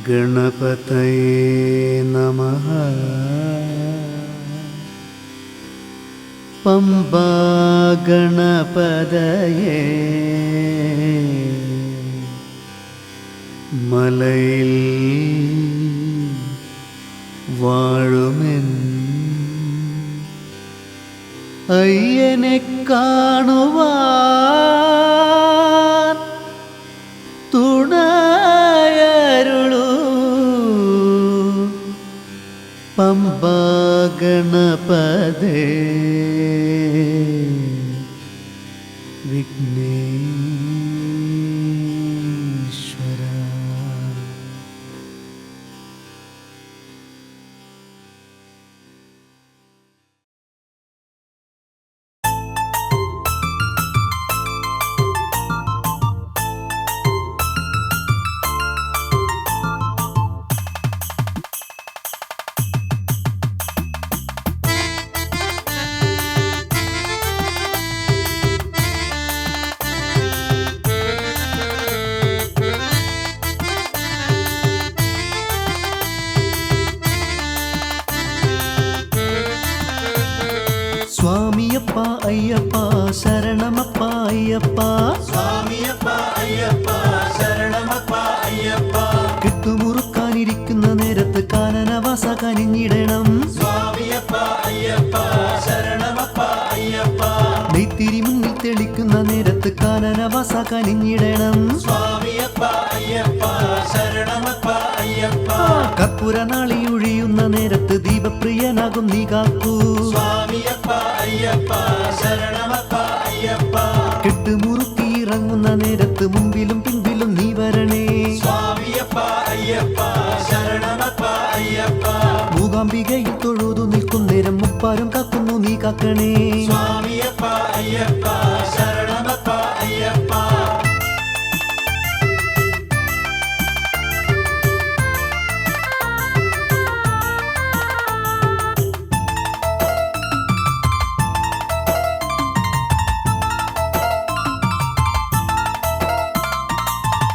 ഗണപതയേ നമഃ. പമ്പാ ഗണപതയേ മലയിൽ വാഴുമെൻ അയ്യനെ കാണുവാൻ തുണയരുളൂ പമ്പാ ഗണപതേ വിഘ്നേശ്വര. സ്വാമിയപ്പ അയ്യപ്പ ശരണമപ്പ അയ്യപ്പ. സ്വാമിയപ്പ അയ്യപ്പ ശരണമപ്പ അയ്യപ്പ. കെട്ടുമുറുക്കാനിരിക്കുന്ന നേരത്ത് കാനനവാസ കനിഞ്ഞിടണം. സ്വാമിയപ്പ അയ്യപ്പ ശരണമപ്പ അയ്യപ്പ. നെയ്ത്തിരി മുന്നിൽ തെളിക്കുന്ന നേരത്ത് കാനനവാസ കനിഞ്ഞിടണം. സ്വാമിയപ്പ അയ്യപ്പ ശരണമപ്പ അയ്യപ്പ. കർപ്പൂര നാളി ഒഴിയുന്ന നേരത്ത് ദീപപ്രിയനാകും നീ കാക്കൂ. സ്വാമിയപ്പ അയ്യപ്പ ശരണമപ്പ അയ്യപ്പ. കെട്ടുമുറുക്കി ഇറങ്ങുന്ന നേരത്ത് മുമ്പിലും പിൻപിലും നീ വരണേ. സ്വാമിയപ്പ അയ്യപ്പ ശരണമപ്പ അയ്യപ്പ. മൂകാംബികയിൽ തൊഴുതു നിൽക്കും നേരം മുപ്പാരും കാക്കുന്നു നീ കാക്കണേ. സ്വാമിയപ്പ അയ്യപ്പ ശരണമപ്പ അയ്യപ്പ.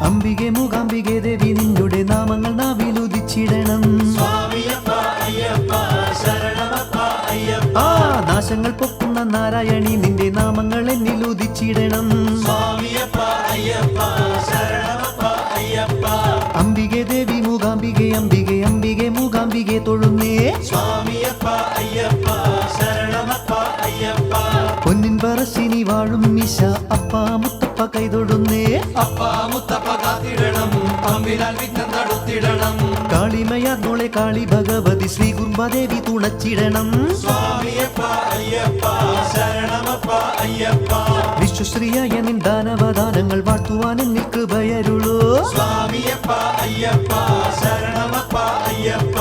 അംബികെ മൂകാംബികെ ദേവി നിന്നുടെ നാമങ്ങൾ നാവിലുദിച്ചിടണം. സ്വാമിയപ്പ അയ്യപ്പ ശരണമപ്പ അയ്യപ്പ. നാശങ്ങൾ പൊക്കുന്ന നാരായണി നിന്റെ നാമങ്ങൾ എന്നിൽ ഉദിച്ചിടണം. സ്വാമിയപ്പ അയ്യപ്പ ശരണമപ്പ അയ്യപ്പ. അംബികെ ദേവി മൂകാംബികെ അംബികെ അംബികെ മൂകാംബികെ തൊഴുന്നേ. സ്വാമിയപ്പ അയ്യപ്പ ശരണമപ്പ അയ്യപ്പ. പൊന്നിൻ പറശ്ശിനി വാഴും മിശ അപ്പ മുത്തപ്പ കൈതൊടുന്നേ. അപ്പ മുത്തപ്പ കാത്തിടണം അമ്പിനാൽ വിഘ്നം തടുത്തിടണം. കാളിമയാർന്നോളെ കാളി ഭഗവതി ശ്രീ കുർബാദേവി തുണച്ചിടണം. സ്വാമിയപ്പ അയ്യപ്പ ശരണമപ്പ അയ്യപ്പ. വിശ്വശ്രീയായ നിൻ ദാനവദാനങ്ങൾ വാഴ്ത്തുവാൻ എന്നിൽ കൃപയരുളൂ. സ്വാമിയപ്പ അയ്യപ്പ ശരണമപ്പ അയ്യപ്പ.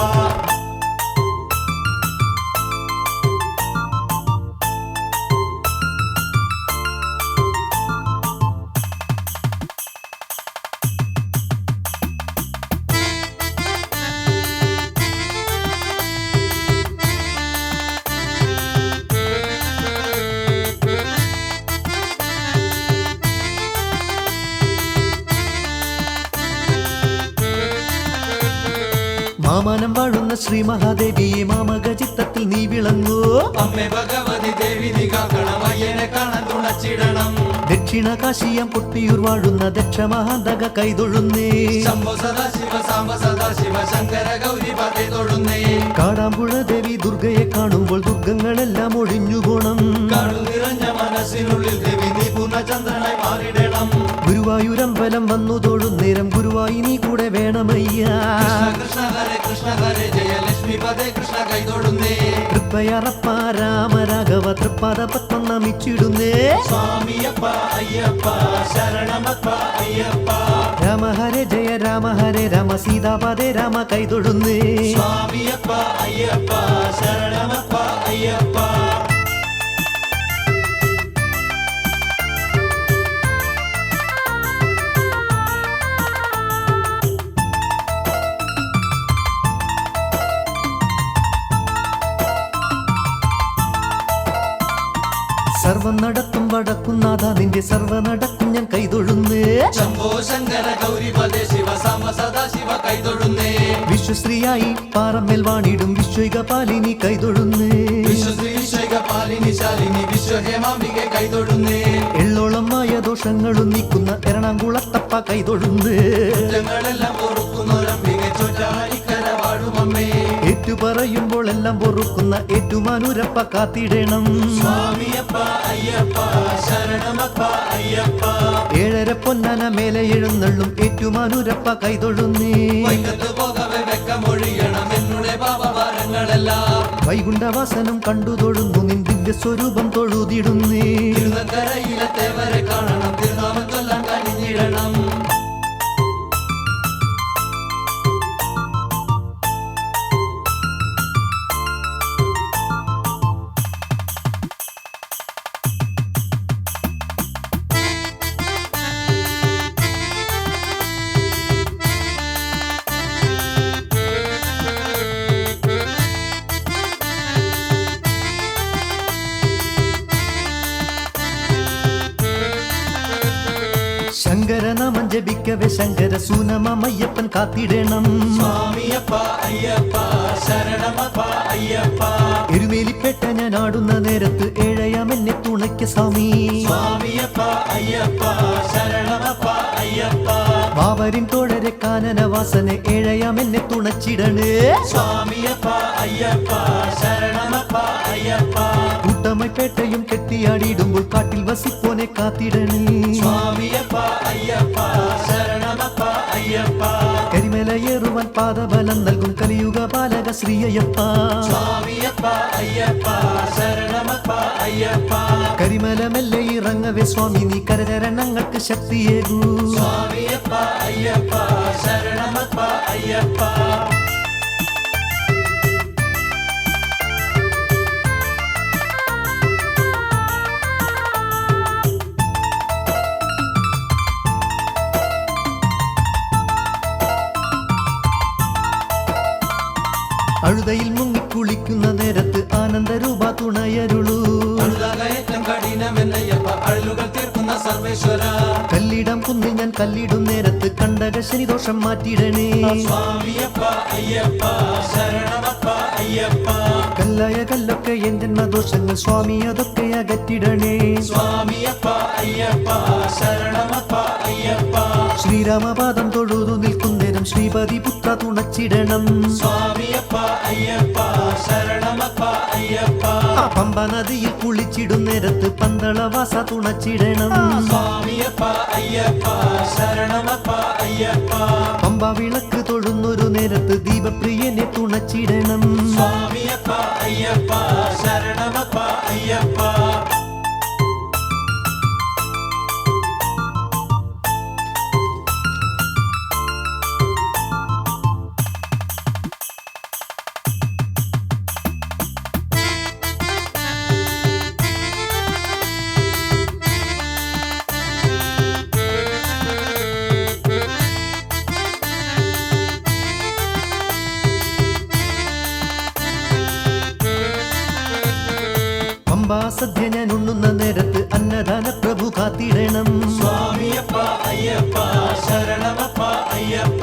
മാമനം വാഴുന്ന ശ്രീ മഹാദേവിയെ മാമകചിത്തത്തിൽ നീ വിളങ്ങൂ. അമ്മേ ഭഗവതി ദേവി നീ കാക്കണം അയ്യനെ കാണാൻ തുണച്ചിടണം. ദക്ഷിണ കാശിയം കൊട്ടിയൂർ വാഴുന്ന ദക്ഷ മഹാന്തക കൈതൊഴുന്നേ. ശംഭോ സദാശിവ സാംബ സദാശിവ ശങ്കര ഗൗരി പതേ തൊഴുന്നേ. കാടാമ്പുഴ ദേവി ദുർഗയെ കാണുമ്പോൾ ദുർഗങ്ങളെല്ലാം ഒഴിഞ്ഞു പോണം. കാടു നിറഞ്ഞ മനസ്സിനുള്ളിൽ ദേവി നീ പൂർണ്ണചന്ദ്രനായി മാറിടണം. ഗുരുവായൂരമ്പലം വന്നു തൊഴുന്നേരം ഗുരുവായി നീ കൂടെ വേണമയ്യ. കൃഷ്ണ ഹരേ കൃഷ്ണ ഹരേ ജയ ലക്ഷ്മി പതേ കൃഷ്ണ കൈതൊടുന്നേ. തൃപ്പയറപ്പ രാമ രാഘവ തൃപ്പാദ പത്മം നമിച്ചിടുന്നേ. സ്വാമിയപ്പ അയ്യപ്പ ശരണമപ്പ അയ്യപ്പ. രാമ ഹരേ ജയ രാമ ഹരേ രാമ സീതാപദേ രാമ കൈതൊഴുന്നേ. സ്വാമിയപ്പ അയ്യപ്പ ശരണമപ്പ അയ്യപ്പ. സർവം നടത്തും വടക്കുന്നാഥ നിന്റെ സർവ നടക്കും ഞാൻ കൈതൊഴുന്നേ. ശംഭോ ശങ്കര ഗൗരിപദേ ശിവ സാമ സദാ ശിവ കൈതൊഴുന്നേ. വിശ്വശ്രീയായി പാറമ്മേൽ വാണിടും വിശ്വൈക പാലിനി കൈതൊഴുന്നേ. വിശ്വശ്രീ വിശ്വൈക പാലിനി ശാലിനി വിശ്വഹേമാംബികെ കൈതൊഴുന്നേ. എള്ളോളമായ ദോഷങ്ങളും നീക്കുന്ന എറണാകുളത്തപ്പ കൈതൊഴുന്നേ. കുറ്റങ്ങളെല്ലാം പൊറുക്കുന്നൊരംബികെ ചോറ്റാനിക്കര വാഴുമമ്മേ. ഏറ്റു പറയുമ്പോൾ എല്ലാം പൊറുക്കുന്ന ഏറ്റുമാനൂരപ്പ കാത്തിടണം. സ്വാമിയപ്പ അയ്യപ്പ ശരണമപ്പ അയ്യപ്പ. ഏഴര പൊന്നാന മേലെ എഴുന്നള്ളും ഏറ്റുമാനൂരപ്പ കൈതൊഴുന്നേ. വൈകത്ത് പോകവെ വെക്കമൊഴിയണം എന്നുടെ പാപഭാരങ്ങളെല്ലാം. വൈകുണ്ഠവാസനം കണ്ടു തൊഴുന്നു നിൻ ദിവ്യ സ്വരൂപം തൊഴുതിടുന്നേ. തിരുനക്കരയിലെ തേവരെ കാണണം തിരുനാമം ചൊല്ലാൻ കനിഞ്ഞിടണം. ശങ്കരനാമം ജപിക്കവേ ശങ്കര സൂനമയ്യപ്പൻ കാത്തിടണം. സ്വാമിയപ്പ അയ്യപ്പ ശരണമപ്പ അയ്യപ്പ. എരുമേലിപ്പേട്ട ഞാൻ ആടുന്ന നേരത്ത് ഏഴയാം എന്നെ തുണയ്ക്ക സ്വാമി. സ്വാമിയപ്പ അയ്യപ്പ ശരണമപ്പ അയ്യപ്പ. വാവരിൻ തോഴരെ കാനനവാസനെ ഏഴയാം എന്നെ തുണച്ചിടണേ. സ്വാമിയപ്പ അയ്യപ്പ ശരണമപ്പ അയ്യപ്പ. കൂട്ടമൈപ്പേട്ടയും കെട്ടിയാടിയിടുമ്പോൾ കാട്ടിൽ വസിപ്പോനെ കാത്തിടണേ. സ്വാമിയപ്പ അയ്യപ്പ ശരണമപ്പ അയ്യപ്പ. കരിമലയേറുവാൻ പാദബലം നൽകും കലിയുഗ ബാലക ശ്രീയപ്പ. സ്വാമിയപ്പ അയ്യപ്പ ശരണമപ്പ അയ്യപ്പ. കരിമലമെല്ലെ ഇറങ്ങവേ സ്വാമി നീ കരചരണങ്ങൾക്ക് ശക്തിയേകൂ. സ്വാമിയപ്പ അയ്യപ്പ ശരണമപ്പ അയ്യപ്പ. അഴുതയിൽ മുങ്ങിക്കുളിക്കുന്ന നേരത്ത് ആനന്ദരൂപ തുണയരുളൂ. അഴുതകയറ്റം കഠിനമെന്നയ്യപ്പ അഴലുകൾ തീർക്കുന്ന സർവേശ്വര. കല്ലിടം കുന്നിൽ ഞാൻ കല്ലിടും നേരത്ത് കണ്ടക ശനിദോഷം മാറ്റിടണേ. സ്വാമിയപ്പ അയ്യപ്പ ശരണമപ്പ അയ്യപ്പ. കല്ലായ കല്ലൊക്കെ എൻ ജന്മദോഷങ്ങൾ സ്വാമി അതൊക്കെ അകറ്റിടണേ. സ്വാമിയപ്പ അയ്യപ്പ ശരണമപ്പ അയ്യപ്പ. ശ്രീരാമപാദം തൊഴുതു നിൽക്കുന്നേരം ശ്രീപതി പുത്ര തുണച്ചിടണം. സ്വാമിയപ്പ അയ്യപ്പ ശരണമപ്പ അയ്യപ്പ. പമ്പ നദിയിൽ കുളിച്ചിടും നേരത്ത് പന്തളവാസ തുണച്ചിടണം. സ്വാമിയപ്പ അയ്യപ്പ ശരണമപ്പ അയ്യപ്പ. പമ്പ വിളക്ക് തൊഴുന്നൊരു നേരത്ത് ദീപപ്രിയനെ തുണച്ചിടണം. സ്വാമിയപ്പ അയ്യപ്പ ശരണമപ്പ അയ്യപ്പ. സദ്യ ഞാൻ ഉണ്ണുന്ന നേരത്ത് അന്നദാന പ്രഭു കാത്തിടണം. സ്വാമിയപ്പ അയ്യപ്പ ശരണമപ്പ അയ്യപ്പ.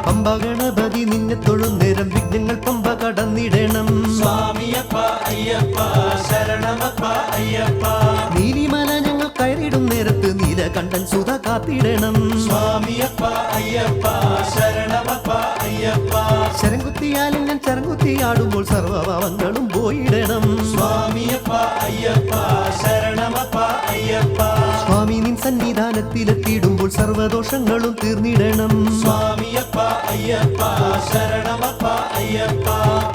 പമ്പ ഗണപതി നിന്നെ തൊഴുന്നേരം വിഘ്നങ്ങൾ പമ്പ കടന്നിടണം. സ്വാമിയപ്പ അയ്യപ്പ ശരണമപ്പ അയ്യപ്പ. നീലിമല ഞങ്ങൾ കയറിടും നേരത്ത് നീലകണ്ഠൻ സുധ കാത്തിടണം. സ്വാമിയപ്പ അയ്യപ്പ ശരണമപ്പ അയ്യപ്പ. ശരംകുത്തിയാലും ഞാൻ ചരംകുത്തിയാടുമ്പോൾ സർവഭാവങ്ങളും പോയിടണം. സ്വാമിയപ്പ അയ്യപ്പ ശരണമപ്പ അയ്യപ്പ. സ്വാമി നിൻ സന്നിധാനത്തിലെത്തിയിടുമ്പോൾ സർവദോഷങ്ങളും തീർന്നിടണം. സ്വാമിയപ്പ അയ്യപ്പ ശരണമപ്പ അയ്യപ്പ.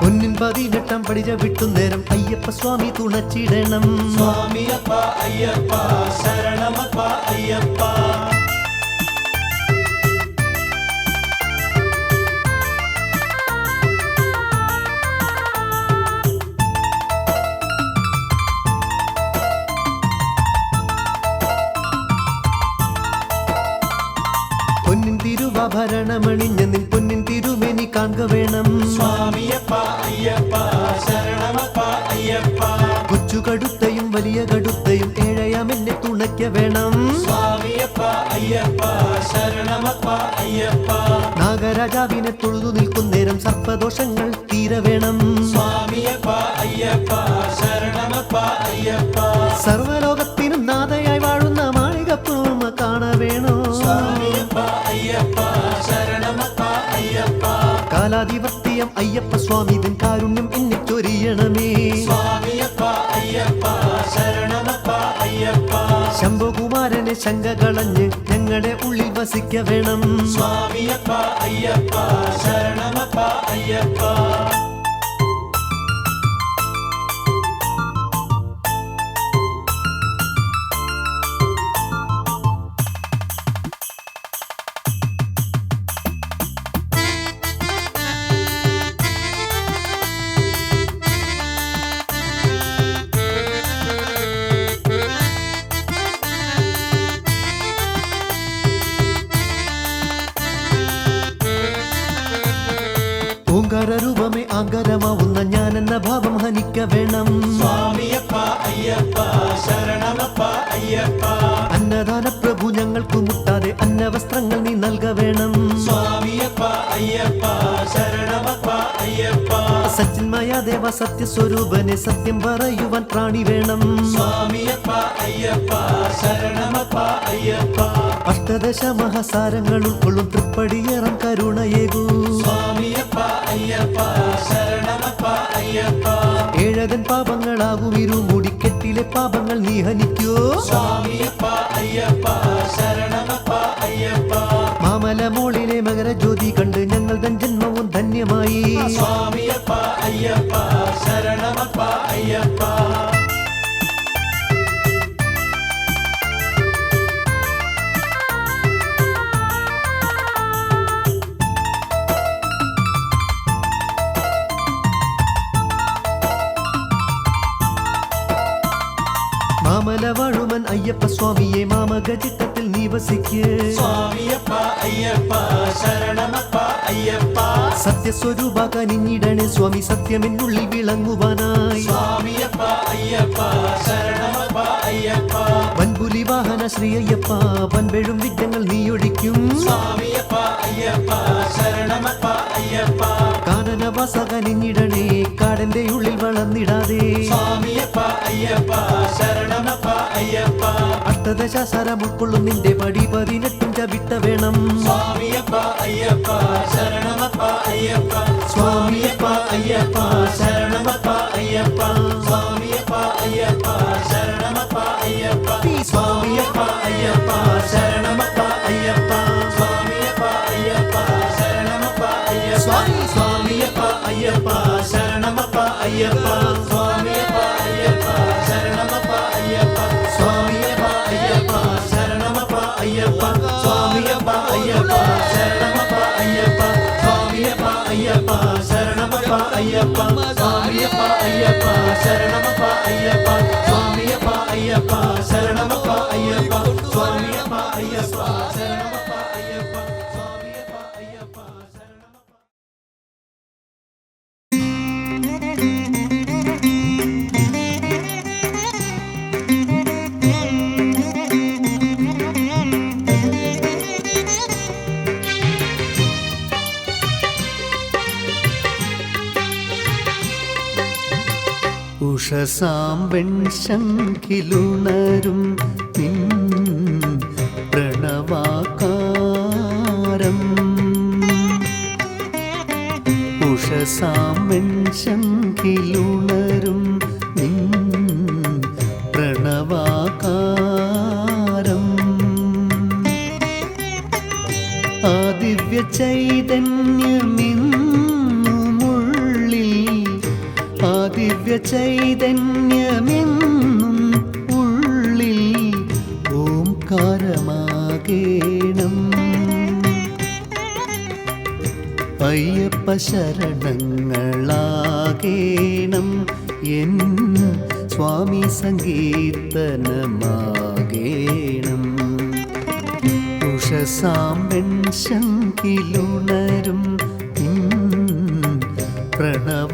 പൊന്നിൻ 18 പടിച്ച വിട്ടുന്നേരം അയ്യപ്പ സ്വാമി തുണച്ചിടണം. സ്വാമിയപ്പ അയ്യപ്പ ശരണമപ്പ അയ്യപ്പ. പൊന്നിൻ തിരുവാഭരണമണിഞ്ഞ നിൻ പൊന്നിൻ തിരുമേനി കാൺക വേണം. സ്വാമിയപ്പ അയ്യപ്പ ശരണമപ്പ അയ്യപ്പ. കൊച്ചു കൊച്ചു കടുത്തയും വലിയ കടുത്തയും ഏഴയാം എന്നെ തുണയ്ക്ക വേണം. സ്വാമിയപ്പ അയ്യപ്പ ശരണമപ്പ അയ്യപ്പ. നാഗരാജാവിനെ തൊഴുതു നിൽക്കുന്നേരം സർപ്പദോഷങ്ങൾ തീരെ വേണം. സ്വാമിയപ്പ അയ്യപ്പ ശരണമപ്പ അയ്യപ്പ. സർവലോകത്തിനും നാഥയായി വാഴുന്ന മാളികപ്പൂർമ്മ കാണ വേണോ. സ്വാമിയപ്പ അയ്യപ്പ ശരണമപ്പ അയ്യപ്പ. കാലാധിപത്യം അയ്യപ്പ സ്വാമി നിൻ കാരുണ്യം എന്നെ ചൊരിയണമേ. സ്വാമിയപ്പ അയ്യപ്പ ശരണമപ്പ അയ്യപ്പ. ശംഭുകുമാരനെ ശങ്ക കളഞ്ഞ് ഞങ്ങളുടെ ഉള്ളിൽ വസിക്ക വേണം. സ്വാമിയപ്പ അയ്യപ്പ ശരണമപ്പ അയ്യപ്പ. ഓങ്കാരൂപമേ ആങ്കരമാവുന്ന ഞാനെന്ന ഭാവം ഹനിക്ക വേണം. സ്വാമിയപ്പ അയ്യപ്പ ശരണമപ്പ അയ്യപ്പ. അന്നദാന പ്രഭു ഞങ്ങൾക്ക് മുട്ടാതെ അന്നവസ്ത്രങ്ങൾ നീ നൽക വേണം. സ്വാമിയപ്പ അയ്യപ്പ ശരണമപ്പ അയ്യപ്പ. സച്ചിന്മയ ദേവ സത്യസ്വരൂപനെ സത്യം പറയുവാൻ പ്രാണി വേണം. സ്വാമിയപ്പ അയ്യപ്പ ശരണമപ്പ അയ്യപ്പ. അഷ്ടദശ മഹാസാരങ്ങൾ ഉൾക്കൊള്ളും തൃപ്പടിയേറം കരുണയേകൂ. സ്വാമിയപ്പ അയ്യപ്പ ശരണമപ്പ അയ്യപ്പ. ഏഴതൻ പാപങ്ങളാകും ഇരുമുടിക്കെട്ടിലെ പാപങ്ങൾ നീ ഹനിക്കോ. സ്വാമിയപ്പ അയ്യപ്പ ശരണമപ്പ അയ്യപ്പ. മാമല മോളിലെ മകരജ്യോതി കണ്ട് ഞങ്ങൾ തൻ ജന്മവും ധന്യമായി. സ്വാമിയപ്പ അയ്യപ്പ ശരണമപ്പ അയ്യപ്പ. മാമല വാഴുമൻ അയ്യപ്പ സ്വാമിയെ മാമഗചിത്തത്തിൽ നീ വസിക്ക്. സ്വാമിയപ്പ അയ്യപ്പ ശരണമപ്പ അയ്യപ്പ. സത്യസ്വരൂപ കനിഞ്ഞിടണേ സ്വാമി സത്യമെന്നുള്ളിൽ വിളങ്ങുവാനായി. സ്വാമിയപ്പ അയ്യപ്പ ശരണമപ്പ അയ്യപ്പ. വൻപുലി വാഹന ശ്രീ അയ്യപ്പ വൻപെഴും വിഘ്നങ്ങൾ നീ ഒഴിക്കും. സ്വാമിയപ്പ അയ്യപ്പ ശരണമപ്പ അയ്യപ്പ. കാനനവാസ കനിഞ്ഞിടണേ കാടന്റെ ഉള്ളിൽ വളർന്നിടാതെ. സ്വാമിയപ്പ അയ്യപ്പ ശരണമപ്പ അയ്യപ്പ. അഷ്ടദശാസരം ഉൾക്കൊള്ളും നിന്റെ പടി 18 ചവിട്ട വേണം. സ്വാമിയപ്പ അയ്യപ്പ ശരണമപ്പ അയ്യപ്പ. സ്വാമിയപ്പ അയ്യപ്പ ശരണമപ്പ അയ്യപ്പ. സ്വാമിയപ്പ അയ്യപ്പ ശരണമപ്പ അയ്യപ്പ. സ്വാമിയപ്പ അയ്യപ്പ ശരണമപ്പ അയ്യപ്പ. സ്വാമിയപ്പ അയ്യപ്പ ശരണമപ്പ അയ്യപ്പ. സ്വാമിയപ്പ അയ്യപ്പ ശരണമപ്പ അയ്യപ്പ. സ്വാമിയപ്പ അയ്യപ്പ ശരണമപ്പ അയ്യപ്പ. സ്വാമിയപ്പ അയ്യപ്പ ശരണമപ്പ അയ്യപ്പ. സ്വാമിയപ്പ അയ്യപ്പ ശരണമപ്പ അയ്യപ്പ. സ്വാമിയപ്പ അയ്യപ്പ ശരണമപ്പ അയ്യപ്പ. സ്വാമിയപ്പ അയ്യപ്പ ശരണമപ്പ അയ്യപ്പ. സ്വാമിയപ്പ അയ്യപ്പ ശരണമപ്പ അയ്യപ്പ. സ്വാമിയപ്പ അയ്യപ്പ ശരണമപ്പ അയ്യപ്പ. സ്വാമിയപ്പ അയ്യപ്പ ശരണമപ്പ. ഉഷസാം വെൺശങ്കിലുണരും നിൻ പ്രണവാകാരം. ഉഷസാം വെൺശങ്കിലുണരും നിൻ പ്രണവാകാരം. ആ ദിവ്യ ചൈതന്യമെന്നുമുള്ളിൽ ആ ദിവ്യ ചൈതന്യമെന്നും ഉള്ളിൽ ഓംകാരമാകേണം. അയ്യപ്പ ശരണങ്ങളാകേണം എൻ സ്വാമി സങ്കീർത്തനമാകേണം. ഉഷസാം വെൺശങ്കിലുണരും പ്രണവാകാരം.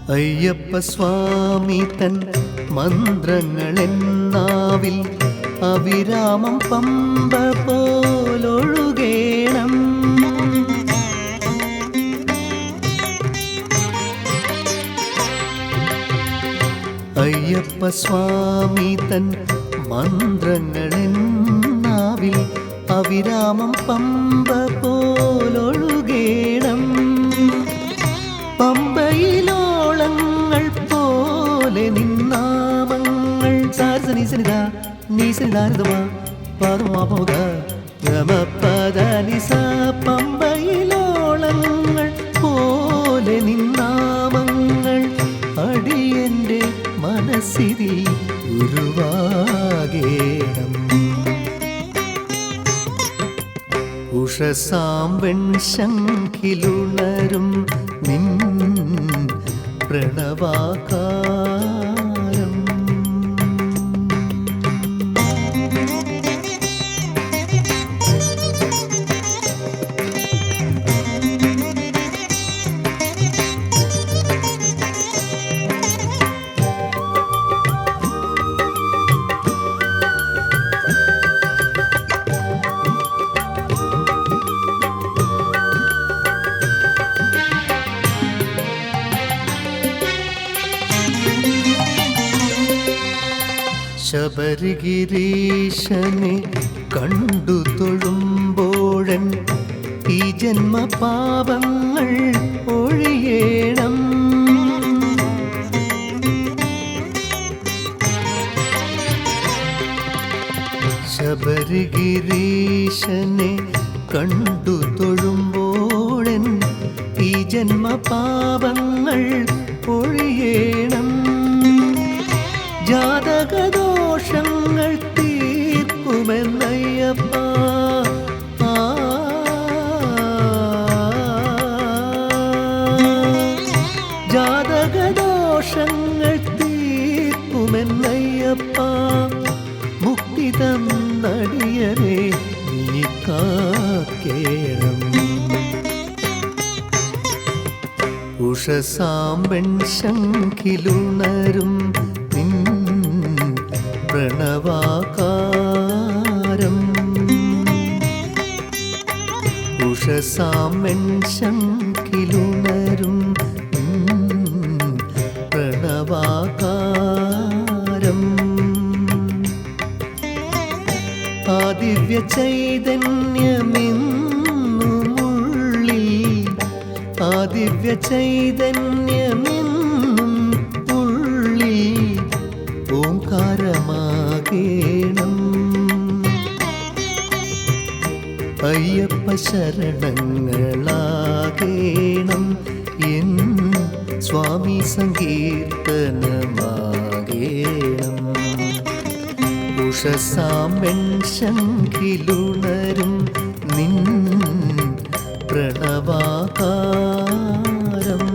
അയ്യപ്പ സ്വാമി തൻ മന്ത്രങ്ങളെന്നാവിൽ അവിരാമം പമ്പ പോലൊഴുകേണം. അയ്യപ്പ സ്വാമി തൻ മന്ത്രങ്ങളെന്നാവിൽ അവിരാമം പമ്പ പോലൊഴുകേണം. പമ്പയിലോളങ്ങൾ പോലെ നിന്നാമങ്ങൾ സാരസനിസനിത നീസനിതാരതമാ പാദമാപോക ഗമപദനിസ. പമ്പയിലോളങ്ങൾ പോലെ നിന്നാമങ്ങൾ അടിയന്റെ മനസ്സിൽ ഉരുവാകേണം. ഉഷസാം വെൺശംഖിലുണരും നിൻ പ്രണവാകാരം. ശബരിഗിരീശനെ കണ്ടു തൊഴുമ്പോഴൻ ഈ ജന്മപാപങ്ങൾ ഒഴിയേണം. ശബരിഗിരീശനെ കണ്ടു തൊഴുമ്പോഴൻ ഈ ജന്മപാപങ്ങൾ ഒഴിയേണം. ജാതകദോഷങ്ങൾ തീർക്കുമെന്നയ്യപ്പ. ജാതകദോഷങ്ങൾ തീർക്കുമെന്നയ്യപ്പ. മുക്തി തന്നടിയരെ നീ കാക്കേണം. ഉഷസാം വെൺശംഖിലുണരും നിൻ പ്രണവാകാരം. ഉഷസാം വെൺശംഖിലുണരും പ്രണവാകാരം. ആ ദിവ്യ ചൈതന്യമെന്നുമുള്ളിൽ, ആ ദിവ്യ ചൈതന്യമെന്നും ഉള്ളിൽ ഓംകാരമാകേണം. അയ്യപ്പ ശരണങ്ങളാകേണം. എൻ സ്വാമി സങ്കീർത്തനമാകേണം. ഉഷസാം വെൺശംഖിലുണരും നിൻ പ്രണവാകാരം.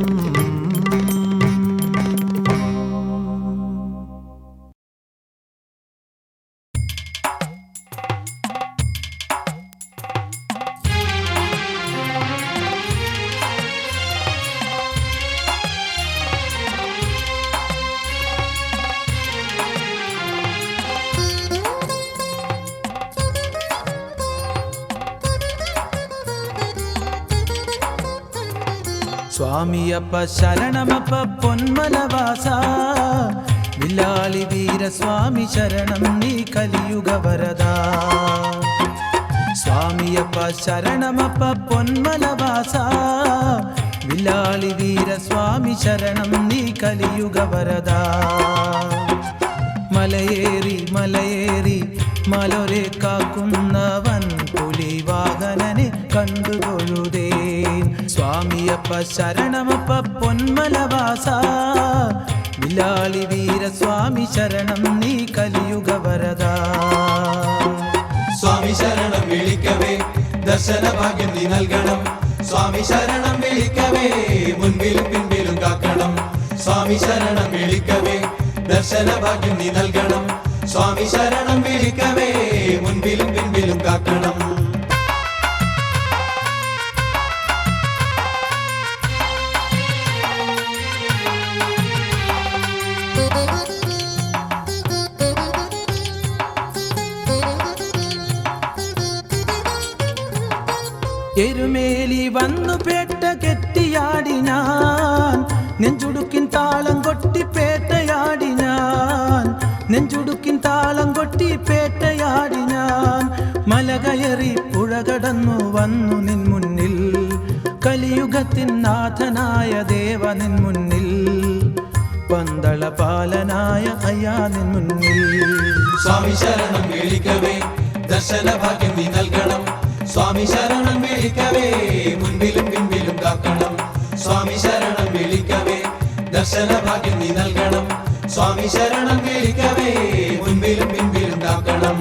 സ്വാമിയപ്പ ശരണമപ്പ പൊന്മലവാസ. വില്ലാളി വീരസ്വാമി ശരണം നീ കലിയുഗ വരദാ. സ്വാമിയപ്പ ശരണമപ്പ പൊന്മലവാസ. വില്ലാളി വീരസ്വാമി ശരണം നീ കലിയുഗ വരദാ. മലയേറി മലയേറി മലരെ കാക്കുന്നവൻ പുലിവാഹനനെ കണ്ടു തൊഴുതേൻ. സ്വാമിയപ്പ ശരണമപ്പ പൊന്മലവാസ. വില്ലാളി വീരസ്വാമി ശരണം നീ കലിയുഗ വരദാ. സ്വാമി ശരണം വിളിക്കവേ ദർശന ഭാഗ്യം നീ നൽകണം. സ്വാമി ശരണം വിളിക്കവേ മുൻപിലും പിൻപിലും കാക്കണം. സ്വാമി ശരണം വിളിക്കവേ ദർശന ഭാഗ്യം നീ നൽകണം. സ്വാമി ശരണം വിളിക്കവേ മുൻപിലും പിൻപിലും കാക്കണം. വന്നു പേട്ട കെട്ടിയാടി ഞാൻ, നെഞ്ചുടുക്കിൻ താളം കൊട്ടി പേട്ടയാടി ഞാൻ, നെഞ്ചുടുക്കിൻ താളം കൊട്ടി പേട്ടയാടി ഞാൻ. മല കയറി പുഴ കടന്നു വന്നു നിൻ മുന്നിൽ, കലിയുഗത്തിൻ നാഥനായ ദേവ നിൻ മുന്നിൽ, പന്തള പാലനായ അയ്യാ നിൻ മുന്നിൽ. സ്വാമി ശരണം വിളിക്കവേ ദർശന ഭാഗ്യം നീ നൽകണം. സ്വാമി ശരണം വിളിക്കവേ മുൻപിലും പിൻപിലും കാക്കണം. സ്വാമി ശരണം വിളിക്കവേ ദർശന ഭാഗ്യം നീ നൽകണം. സ്വാമി ശരണം വിളിക്കവേ മുൻപിലും പിൻപിലും കാക്കണം.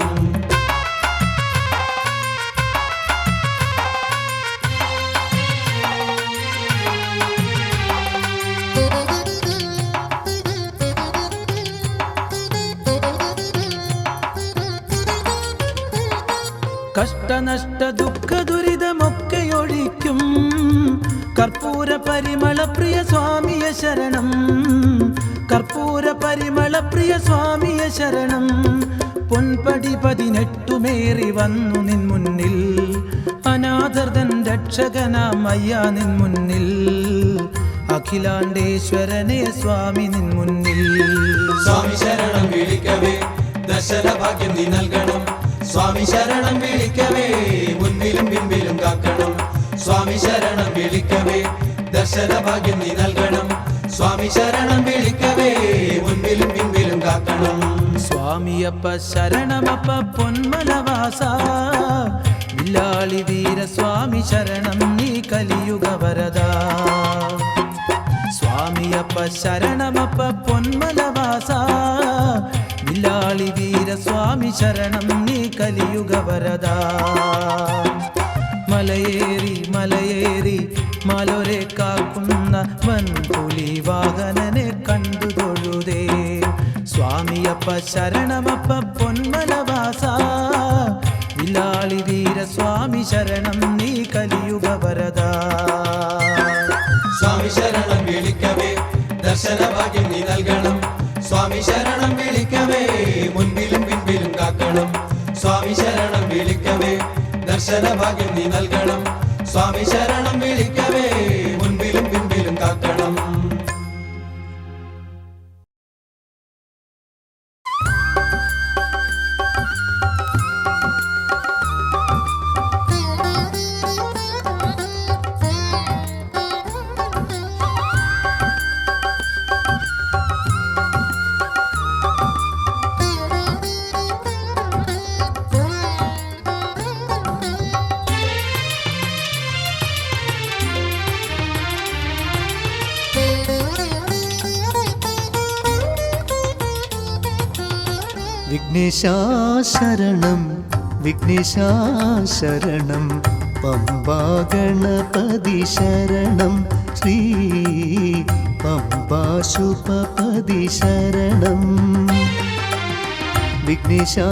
കഷ്ടനഷ്ട ദുഃഖ ദുരിതമൊക്കെയൊഴിക്കും കർപ്പൂര പരിമള പ്രിയ സ്വാമിയ ശരണം, കർപ്പൂര പരിമള പ്രിയ സ്വാമിയ ശരണം. പൊൻപടി 18 വന്നു നിൻ മുന്നിൽ, അനാഥർതൻ രക്ഷകനാം അയ്യാ നിൻ മുന്നിൽ, അഖിലാണ്ടേശ്വരനെ സ്വാമി നിൻ മുന്നിൽ. സ്വാമി ശരണം വിളിക്കവേ ദർശന ഭാഗ്യം നീ നൽകണം. സ്വാമി ശരണം വിളിക്കവേ മുൻപിലും പിൻപിലും കാക്കണം. സ്വാമി ശരണം വിളിക്കവേ ദർശന ഭാഗ്യം നീ നൽകണം. സ്വാമി ശരണം വിളിക്കവേ മുൻപിലും പിൻപിലും കാക്കണം. സ്വാമിയപ്പ ശരണമപ്പ പൊന്മലവാസ, വില്ലാളി വീര സ്വാമി ശരണം നീ കലിയുഗ വരദാ. സ്വാമിയപ്പ ശരണമപ്പ പൊന്മലവാസ, വില്ലാളി വീര സ്വാമി ശരണം നീ കലിയുഗ വരദാ. മലയേറി മലയേറി മലൊരെ കാക്കുന്ന വൻപുലി വാഹനനെ കണ്ടു തൊഴുതേ. സ്വാമിയപ്പ ശരണമപ്പ പൊന്മലവാസ, വില്ലാളി വീര സ്വാമി ശരണം നീ കലിയുഗ വരദാ. സ്വാമി ശരണം വിളിക്കവേ ദർശന ഭാഗ്യം നീ നൽകണം. സ്വാമി ശരണം വിളിക്കവേ മുൻപിലും പിൻപിലും കാക്കണം. സ്വാമി ശരണം വിളിക്കവേ ദർശന ഭാഗ്യം നീ നൽകണം. സ്വാമി ശരണം വിളിക്കവേ മുൻപിലും പിൻപിലും കാക്കണം. വിഘ്നേശാ ശരണം വിഘ്നേശാ ശരണം, പമ്പാ ഗണപതി ശരണം, ശ്രീ പമ്പാ ശുഭപതി ശരണം. വിഘ്നേശാ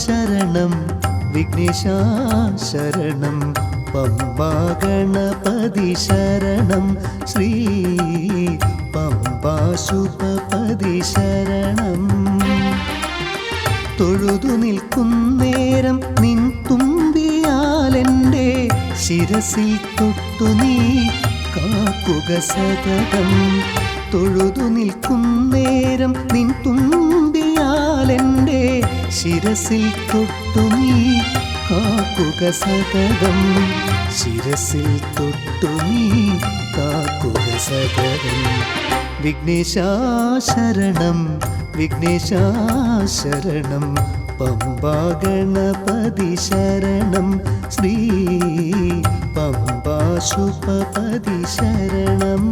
ശരണം വിഘ്നേശാ ശരണം, പമ്പാ ഗണപതി ശരണം, ശ്രീ പമ്പാ ശുഭപതി ശരണം. തൊഴുതു നിൽക്കുന്നേരം നിൻ തുമ്പിയാലെൻ്റെ ശിരസിൽ തൊട്ടു നീ കാക്കുക സതതം. തൊഴുതു നിൽക്കുന്നേരം നിൻ തുമ്പിയാലെൻ്റെ ശിരസിൽ തൊട്ടു നീ കാക്കുക സതതം, ശിരസിൽ തൊട്ടു നീ കാക്കുക സതതം. വിഘ്നേശാ ശരണം വിഘ്നേശാ ശരണം, പമ്പാ ഗണപതി ശരണം, ശ്രീ പമ്പാ ശുഭപതി ശരണം.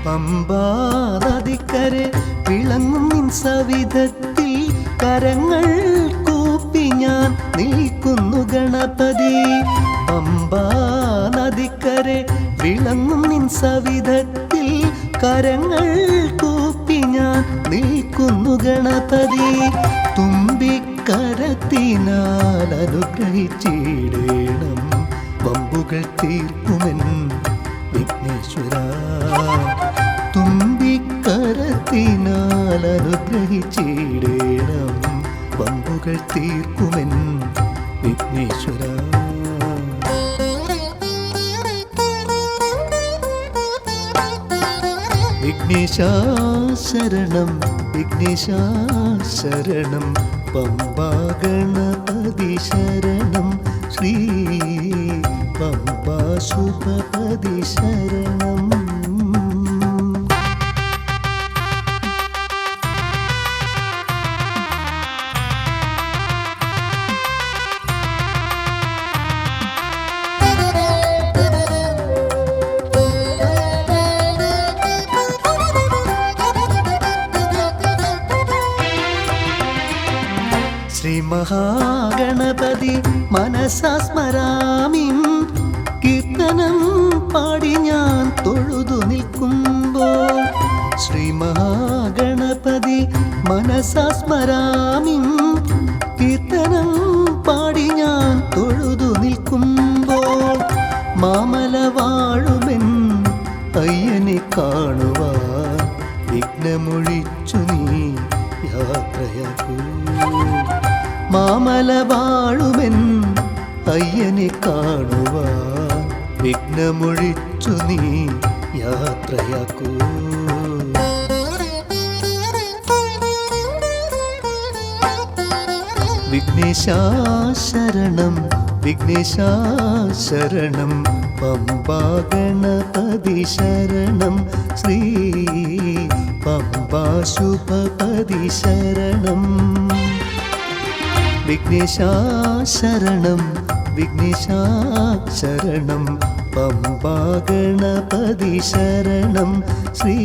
പമ്പാ നദിക്കരെ വിളങ്ങും നിൻ സവിധത്തിൽ കരങ്ങൾ കൂപ്പി ഞാൻ നിൽക്കുന്നു ഗണപതി. പമ്പാ നദിക്കരെ വിളങ്ങും നിൻ സവിധത്തിൽ കരങ്ങൾ കൂപ്പി ഞാൻ ഞാൻ നിൽക്കുന്നു ഗണപതി, തുമ്പിക്കരത്തിനാൽ അനുഗ്രഹിച്ചിടേണം, വമ്പുകൾ തീർക്കുമെൻ വിഘ്നേശ്വര. തുമ്പിക്കരത്തിനാൽ അനുഗ്രഹിച്ചിടേണം, വമ്പുകൾ തീർക്കുമെൻ വിഘ്നേശ്വര. വിഘ്നേശാ ശരണം, വിഘ്നേശാ ശരണം, പമ്പാ ഗണപതി ശരണം, ശ്രീ പമ്പാ ശുഭപതി ശരണം. ശ്രീ മഹാഗണപതി മനസാ സ്മരാമി, കീർത്തനം പാടി ഞാൻ തൊഴുതു നിൽക്കുമ്പോൾ. ശ്രീ മഹാഗണപതി മനസാ സ്മരാമി, കീർത്തനം പാടി ഞാൻ തൊഴുതു നിൽക്കുമ്പോൾ. മാമല വാഴുമെൻ അയ്യനെ കാണുവാൻ വിഘ്നമൊഴിച്ചു നീ യാത്രയാക്കൂ. മാമല വാഴുമെൻ അയ്യനെ കാണുവാൻ വിഘ്നമൊഴിച്ചു നീ യാത്രയാക്കൂ. വിഘ്നേശാ ശരണം, വിഘ്നേശാ ശരണം, പമ്പാ ഗണപതി ശരണം, ശ്രീ പമ്പാ ശുഭപതി ശരണം. വിഘ്നേശാ ശരണം, വിഘ്നേശാ ശരണം, പമ്പാ ഗണപതി ശരണം, ശ്രീ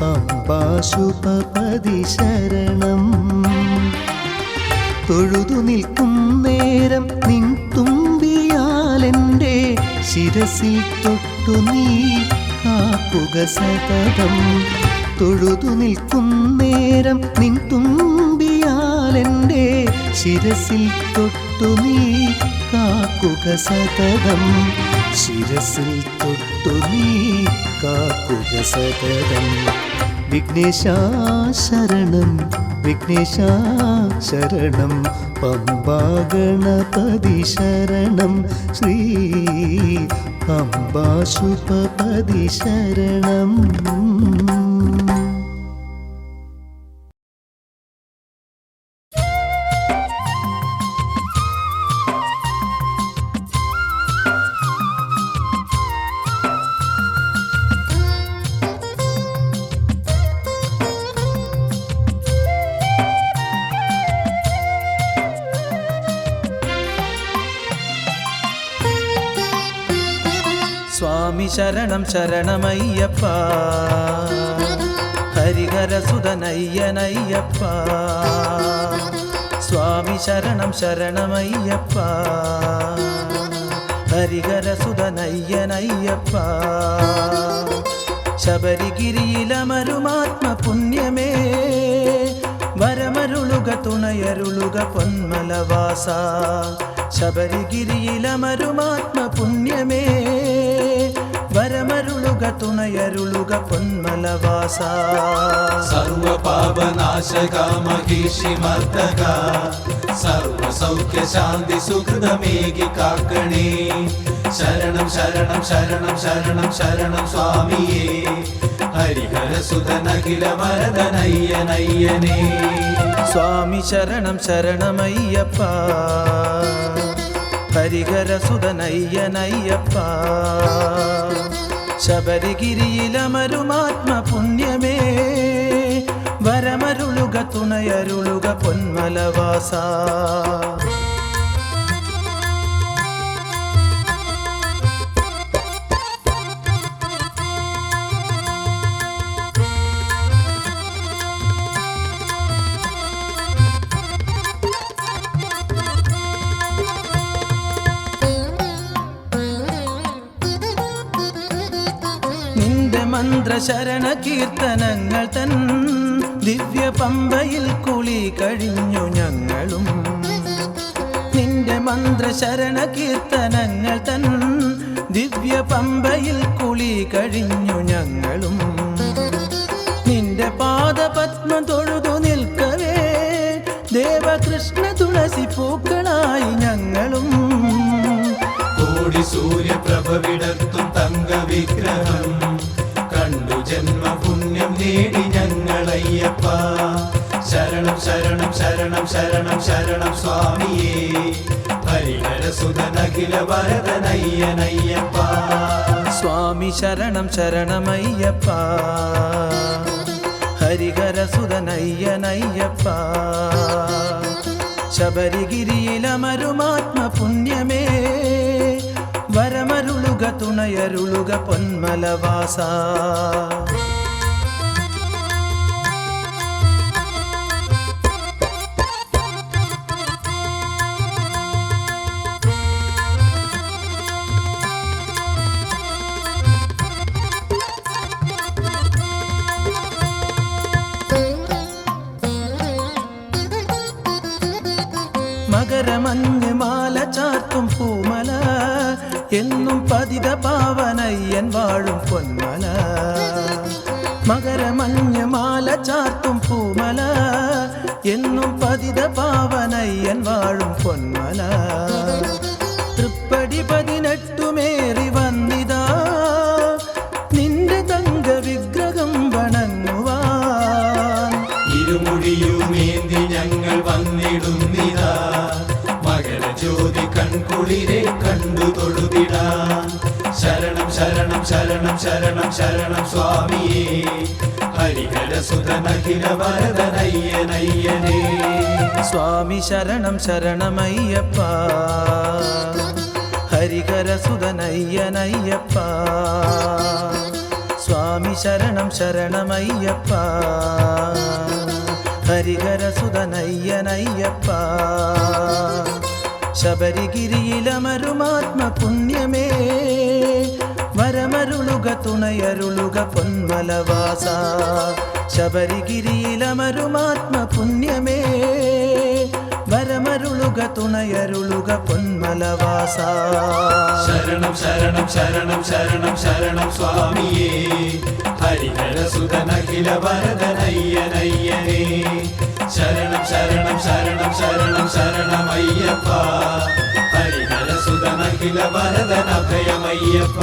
പമ്പാ ശുഭപതി ശരണം. തൊഴുതു നിൽക്കും നേരം നിൻ തുമ്പിയാലെൻ്റെ ശിരസിൽ തൊട്ടു നീ കാക്കുക സതതം. തൊഴുതു നിൽക്കും നേരം നിൻ തുമ്പിയാലെൻ്റെ ശിരസിൽ തൊട്ടു നീ കാക്കുക സതതം. ശിരസിൽ തൊട്ടു നീ കാക്കുക സതതം. വിഘ്നേശാ ശരണം, വിഘ്നേശാ ശരണം, പമ്പാ ഗണപതി ശരണം, ശ്രീ പമ്പാ ശുഭപതി ശരണം. സ്വാമി ശരണം ശരണമയ്യപ്പ, ഹരിഹരസുതനയ്യനയ്യപ്പ. സ്വാമി ശരണം ശരണമയ്യപ്പ, ഹരിഹരസുതനയ്യനയ്യപ്പ. ശബരിഗിരിയിലമരുമാത്മ പുണ്യമേ, വരമരുളുക തുണയരുളുക പൊന്മലവാസ. ശബരിഗിരിയിലമരുമാത്മ പുണ്യമേ, വരമരുളുക തുണയരുളുക പൊന്മലവാസ. സർവ പാപനാശക മഹിഷി മർദ്ദക, സർവ സൗഖ്യ ശാന്തി സുഹൃതമേകി കാക്കണേ. ശരണം ശരണം ശരണം ശരണം ശരണം സ്വാമിയേ, ഹരിഹരസുതനഖില വരദനയ്യനയ്യനേ. സ്വാമി ശരണം ശരണമയ്യപ്പ, ഹരിഹരസുതനയ്യനയ്യപ്പ. ശബരിഗിരിയിലമരുമാത്മ പുണ്യമേ, വരമരുളുക തുണയരുളുക പൊന്മലവാസ. മന്ത്രശരണ കീർത്തനങ്ങൾ തൻ ദിവ്യ പമ്പയിൽ കുളി കഴിഞ്ഞു ഞങ്ങളും. നിന്റെ മന്ത്രശരണ കീർത്തനങ്ങൾ തൻ ദിവ്യ പമ്പയിൽ കുളി കഴിഞ്ഞു ഞങ്ങളും. നിന്റെ പാദപത്മം തൊഴുതു നിൽക്കവേ ദേവകൃഷ്ണ തുളസി പൂക്കളായി ഞങ്ങളും. കോടി സൂര്യപ്രഭ വിടർത്തും തങ്ക വിഗ്രഹം കണ്ടു ജന്മ പുണ്യം നേടി ഞങ്ങളയ്യപ്പ. ശരണം ശരണം ശരണം ശരണം ശരണം സ്വാമിയേ ഹരിഹരസുതനഖില വരദനയ്യനയ്യപ്പ. സ്വാമി ശരണം ശരണമയ്യപ്പ ഹരിഹരസുതനയ്യനയ്യപ്പ. ശബരിഗിരിയിലമരുമാത്മ പുണ്യമേ വരമരുളുക തുണയരുളുക പൊന്മലവാസ. മകരമഞ്ഞ് മാല ചാർത്തും പൂമല എന്നും പതിത പാവനയ്യൻ വാഴും പൊന്മല. മകരമഞ്ഞ് മാല ചാർത്തും പൂമല എന്നും പതിത പാവനയ്യൻ വാഴും പൊന്മല. തൃപ്പടി 18 വന്നിതാ നിന്റെ തങ്ക വിഗ്രഹം വണങ്ങുവാൻ. ഇരുമുടിയുമേന്തി ഞങ്ങൾ വന്നിടുന്നിതാ മകരജ്യോതി കൺകുളിരെ കണ്ടു തൊഴുതിടാം. ശരണം ശരണം ശരണം ശരണം ശരണം സ്വാമിയേ ഹരിഹരസുതനഖില വരദനയ്യനയ്യനേ. സ്വാമി ശരണം ശരണമയ്യപ്പ ഹരിഹരസുതനയ്യനയ്യപ്പ. സ്വാമി ശരണം ശരണമയ്യപ്പ ഹരിഹരസുതനയ്യനയ്യപ്പ. ശബരിഗിരിയിലമരുമാത്മ പുണ്യമേ വരമരുളുക തുണയരുളുക പൊന്മലവാസ. ശബരിഗിരിയിലമരുമാത്മ പുണ്യമേ വരമരുളുക തുണയരുളുക പൊന്മലവാസ. ശരണം ശരണം ശരണം ശരണം ശരണം സ്വാമിയേ ഹരിഹരസുതനഖില വരദനയ്യനയ്യനേ. ശരണം ശരണം ശരണം ശരണം ശരണമയ്യപ്പ ഹരിഹരസുതനഖില വരദനഭയമയ്യപ്പ.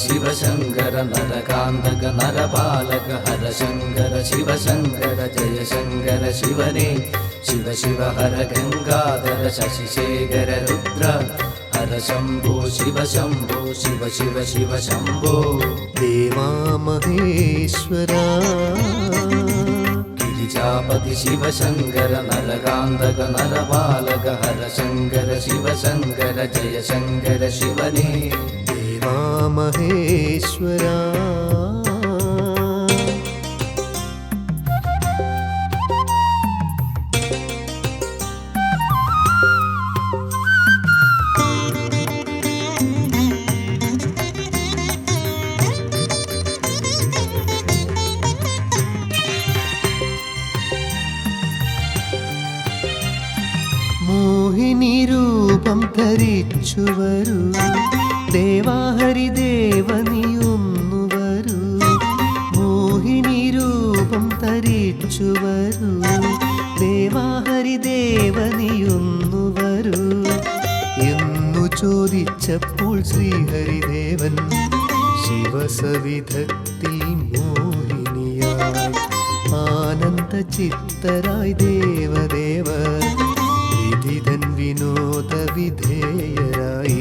शिवशङ्कर नरकान्तक नरपालक हर शङ्कर शिवशङ्कर जय शङ्कर शिवने शिव शिव हर गङ्गाधर शशिशेखर रुद्र हर शम्भो शिव शम्भो शिव शिव शिव शम्भो. देवा महेश्वरा गिरिजापति शिव शङ्कर नरकान्तक नरपालक हर शङ्कर शिव शङ्कर जय शङ्कर शिवने महेश्वरा. മോഹിനി രൂപം ധരിച്ചു വരൂ ദേവാഹരിദേവനിയൊന്നു വരൂ. മോഹിനി രൂപം ധരിച്ചു വരൂ ദേവാഹരിദേവനിയൊന്നു വരൂ എന്നു ചോദിച്ചപ്പോൾ ശ്രീഹരിദേവൻ ശിവസവിധക്തി മോഹിനിയായി ആനന്ദ ചിത്തരായി ദേവദേവർ വിധിതൻ വിനോദ വിധേയരായി.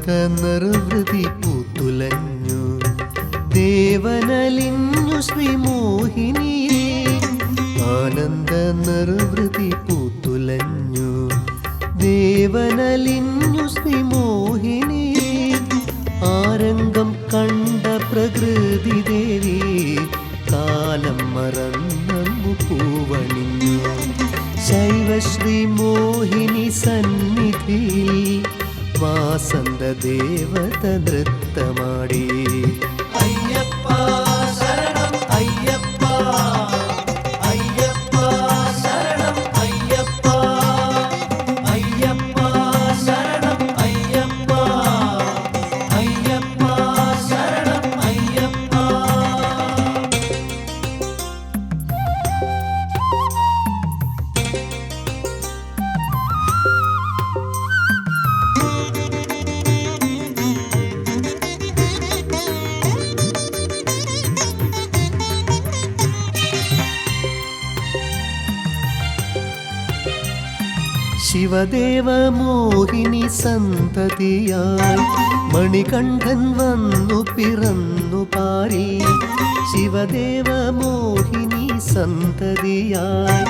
നിർവൃതി പൂത്തുലഞ്ഞു ദേവനലിഞ്ഞു ശ്രീമോഹിനി ആനന്ദ നിർവൃതി പൂത്തുലഞ്ഞു ദേവനലിഞ്ഞു ശ്രീമോഹിനി ആരംഗം കണ്ട പ്രകൃതി ദേവി കാലം മറന്നു പൂവണിഞ്ഞു ശൈവശ്രീ മോഹിനി സന്നിധിയിൽ വാസന്ത ദേവത നൃത്തമാടി അയ്യപ്പ ശരണം അയ്യപ്പ അയ്യപ്പ ശരണം അയ്യപ്പ അയ്യപ്പ ശരണം അയ്യപ്പ അയ്യപ്പ ശരണം അയ്യപ്പ. ശിവദേവ മോഹിനി സന്തതിയായി മണികണ്ഠൻ വന്നു പിറന്നു പാരി ശിവദേവ മോഹിനി സന്തതിയായി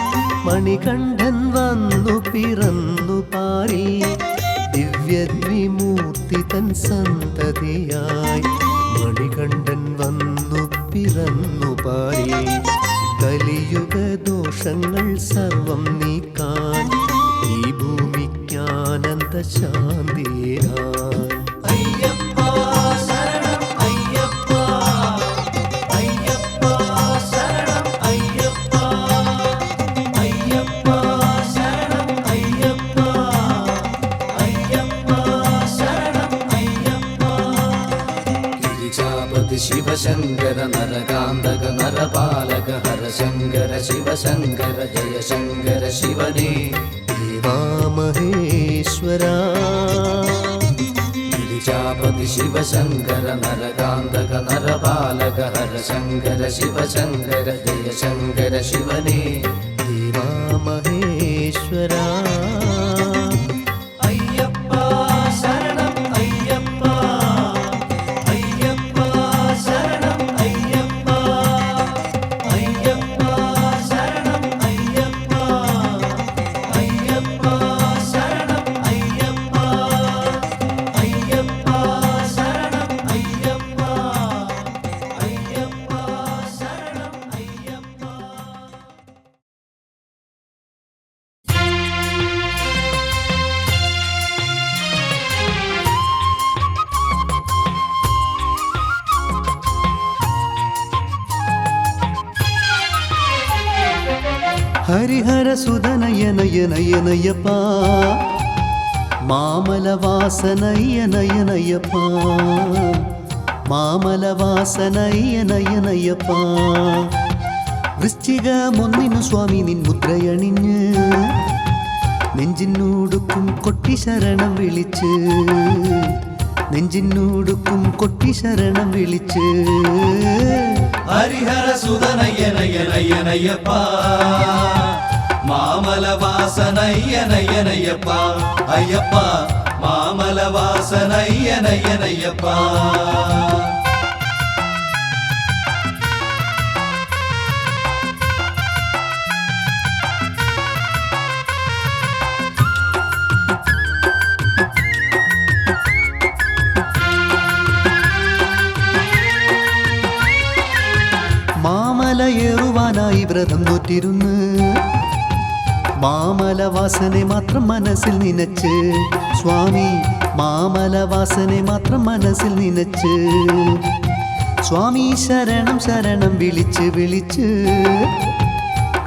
മണികണ്ഠൻ വന്നു പിറന്നു പാരി ദിവ്യദ്വിമൂർത്തി തൻ സന്തതിയായി മണികണ്ഠൻ വന്നു പിറന്നു പാരി കലിയുഗ ദോഷങ്ങൾ സർവം നീക്കാൻ ഈ ഭൂമിക്കാനന്ദ ശാന്തിയായി അയ്യപ്പ ശരണം അയ്യപ്പ അയ്യപ്പ ശരണം അയ്യപ്പ അയ്യപ്പ ശരണം അയ്യപ്പ അയ്യപ്പ ശരണം അയ്യപ്പ. गिरिजापति शिवशङ्कर नरकान्तक नरपालक हरशङ्कर शिवशङ्कर जय शङ्कर शिवने देवा महेश्वरा गिरिजापति शिवशङ्कर नरकान्तक नरपालक हरशङ्कर शिवशङ्कर जय शङ्कर शिवने देवा महेश्वरा അയ്യപ്പ ശരണം അയ്യപ്പ അയ്യപ്പ ശരണം അയ്യപ്പ അയ്യപ്പ ശരണം അയ്യപ്പ അയ്യപ്പ ശരണം അയ്യപ്പ അയ്യപ്പ ശരണം അയ്യപ്പ അയ്യപ്പ ശരണം അയ്യപ്പ. ഹരിഹര സുതനയനയനയനയപ്പ മാമലവാസനയനയനയപ്പ മാമലവാസനയനയനയപ്പ വൃശ്ചിക മുന്നിനു സ്വാമി നിൻ മുദ്രയണിഞ്ഞ് നെഞ്ചിനൂടുക്കും കൊട്ടി ശരണം വിളിച്ച് നെഞ്ചിനൂടുക്കും കൊട്ടി ശരണം വിളിച്ച് ഹരിഹര സുതനയനയനയനയപ്പ മാമലവാസനയനയനയപ്പ അയ്യപ്പ മാമലവാസനയനയനയപ്പ. മാമലയേറുവാനായി വ്രതം നോറ്റിരുന്ന് മാമലവാസനെ മാത്രം മനസ്സിൽ നനച്ച് സ്വാമി മാമലവാസനെ മാത്രം മനസ്സിൽ നനച്ച് സ്വാമി ശരണം ശരണം വിളിച്ച് വിളിച്ച്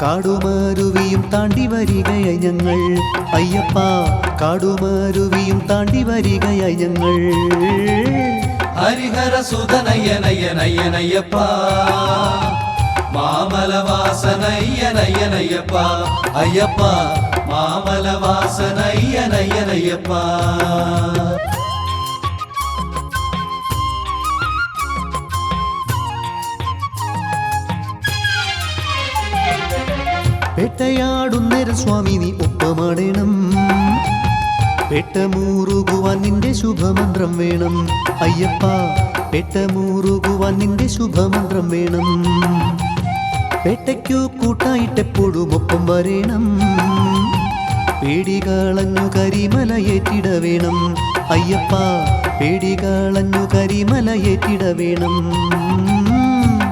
കാടുമരുവിയും താണ്ടി വരികയായി ഞങ്ങൾ അയ്യപ്പ കാടുമരുവിയും താണ്ടി വരികയായി ഞങ്ങൾ ഹരിഹര സുതനയനയനയനയപ്പ മാമലവാസനയനയനയപ്പ അയ്യപ്പ മാമലവാസനയനയനയപ്പ. വേട്ടയാടുന്നേരം സ്വാമി നീ ഒപ്പമാടേണം പെട്ടമൂറുകുവാൻ നിന്റെ ശുഭമന്ത്രം വേണം അയ്യപ്പ, പെട്ടമൂറുകുവാൻ നിന്റെ ശുഭമന്ത്രം വേണം. പേട്ടയ്ക്കു കൂട്ടായിട്ടെപ്പോഴും ഒപ്പം വരേണം, പേടികളഞ്ഞു കരിമലയേറ്റിട വേണം അയ്യപ്പ, പേടികളഞ്ഞു കരിമലയേറ്റിട വേണം.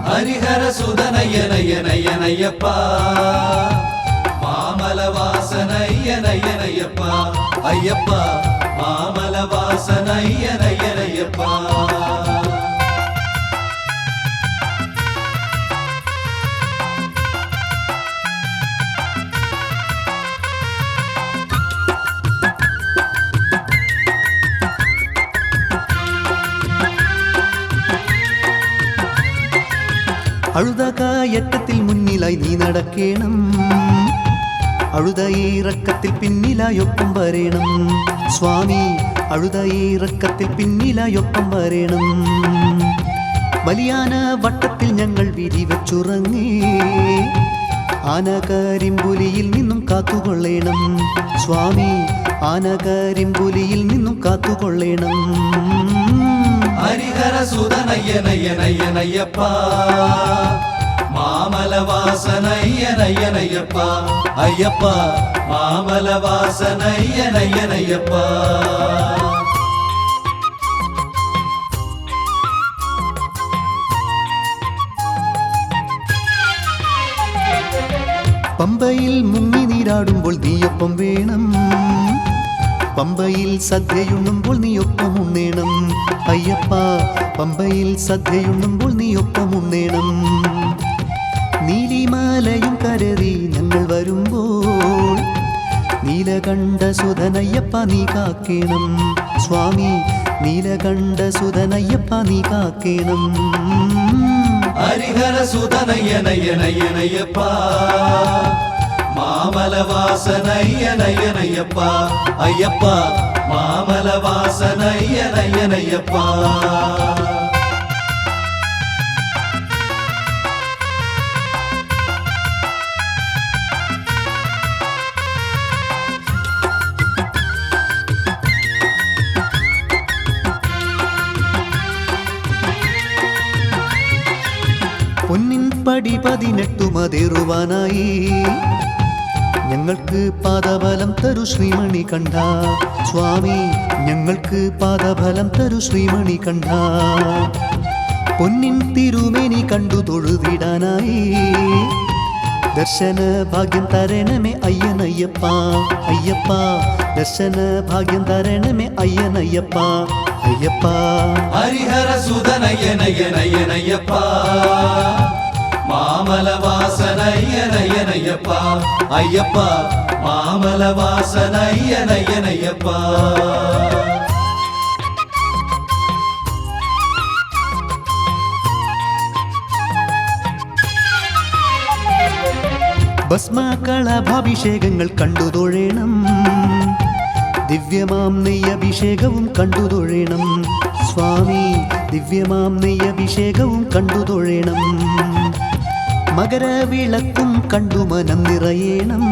ഹരിഹര സുതനയ്യനയ്യനയ്യനയ്യപ്പ, മാമലവാസനയ്യനയ്യനയ്യപ്പ, അയ്യപ്പ മാമലവാസനയ്യനയ്യനയ്യപ്പ. അഴുത കായറ്റത്തിൽ മുന്നിലായി നീ നടക്കേണം, അഴുത ഇറക്കത്തിൽ പിന്നിലായൊപ്പം വരേണം സ്വാമി, അഴുത ഇറക്കത്തിൽ പിന്നിലായൊപ്പം വരേണം. വലിയാന വട്ടത്തിൽ ഞങ്ങൾ വിരിവച്ചുറങ്ങേ, ആനകരിമ്പുലിയിൽ നിന്നും കാത്തുകൊള്ളേണം സ്വാമി, ആനകരിമ്പുലിയിൽ നിന്നും കാത്തുകൊള്ളേണം. ഹരിഹര സുതനയ്യനയ്യനയ്യനയ്യപ്പ, മാമലവാസനയ്യനയ്യനയ്യപ്പ, അയ്യപ്പ മാമലവാസനയ്യനയ്യനയ്യപ്പ. പമ്പയിൽ മുങ്ങി നീരാടുമ്പോൾ നീയൊപ്പം വേണം, പമ്പയിൽ സദ്യയുണ്ണുമ്പോൾ നീയൊപ്പം ഉണ്ണേണം അയ്യപ്പ, പമ്പയിൽ സദ്യയുണ്ണുമ്പോൾ നീയൊപ്പം ഉണ്ണേണം. നീലിമാലയും കരറി ഞങ്ങൾ വരുമ്പോൾ നീലകണ്ഠ സുധനയ്യപ്പ നീ കാക്കേണം സ്വാമി, നീലകണ്ഠ സുധനയ്യപ്പ നീ കാക്കേണം. ഹരിഹര സുതനയ്യനയ്യനയ്യനയ്യപ്പ, മാമലവാസനയ്യനയ്യനയ്യപ്പ, അയ്യപ്പ മാമലവാസനയ്യനയ്യനയ്യപ്പ. പൊന്നിൻ പടി 18 മതേറുവാനായി ഞങ്ങൾക്ക് പാദബലം തരു ശ്രീമണി കണ്ഠ സ്വാമി, ഞങ്ങൾക്ക് പാദബലം തരു ശ്രീമണി കണ്ഠ. പൊന്നിൻ തിരുമേനി കണ്ടു തൊഴുതിടാനായി ദർശന ഭാഗ്യം തരണമേ അയ്യനയ്യപ്പ, അയ്യപ്പ ദർശന ഭാഗ്യം തരണമേ അയ്യനയ്യപ്പ, അയ്യപ്പ. ഹരിഹര സുതനയ്യനയ്യനയ്യനയ്യപ്പ, മാമലവാസനയ്യനയ്യനയ്യപ്പ, അയ്യപ്പ മാമലവാസനയ്യനയ്യനയ്യപ്പ. ഭസ്മകളഭാഭിഷേകങ്ങൾ കണ്ടു തൊഴേണം, ദിവ്യമാം നെയ്യഭിഷേകവും കണ്ടു തൊഴേണം സ്വാമി, ദിവ്യമാം നെയ്യഭിഷേകവും കണ്ടു തൊഴേണം. മകരവിളക്കും കണ്ടു മനം നിറയേണം,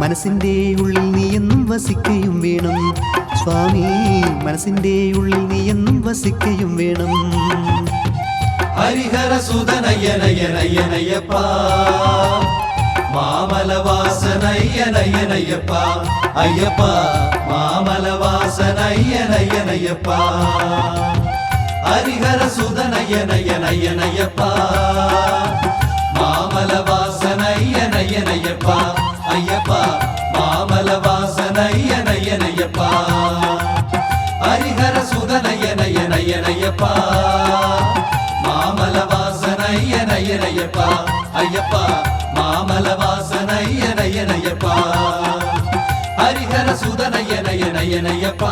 മനസ്സിൻ്റെ ഉള്ളിൽ നീ എന്നും വസിക്കയും വേണം സ്വാമി, മനസ്സിൻ്റെ ഉള്ളിൽ നീ എന്നും വസിക്കയും വേണം. ഹരിഹര സുതനയ്യനയ്യനയ്യനയ്യപ്പ, മാമലവാസനയ്യനയ്യനയ്യപ്പ, അയ്യപ്പ മാമലവാസനയ്യനയ്യനയ്യപ്പ. ഹരിഹര സുതനയ്യനയ്യനയ്യനയ്യപ്പ, മാമലവാസനയ്യനയ്യനയ്യപ്പ, അയ്യപ്പ മാമലവാസനയ്യനയ്യനയ്യപ്പ. ഹരിഹര സുതനയ്യനയ്യനയ്യനയ്യപ്പ, മാമലവാസനയ്യനയ്യനയ്യപ്പ, അയ്യപ്പ മാമലവാസനയ്യനയ്യനയ്യപ്പ. ഹരിഹര സുതനയ്യനയ്യനയ്യനയ്യപ്പ.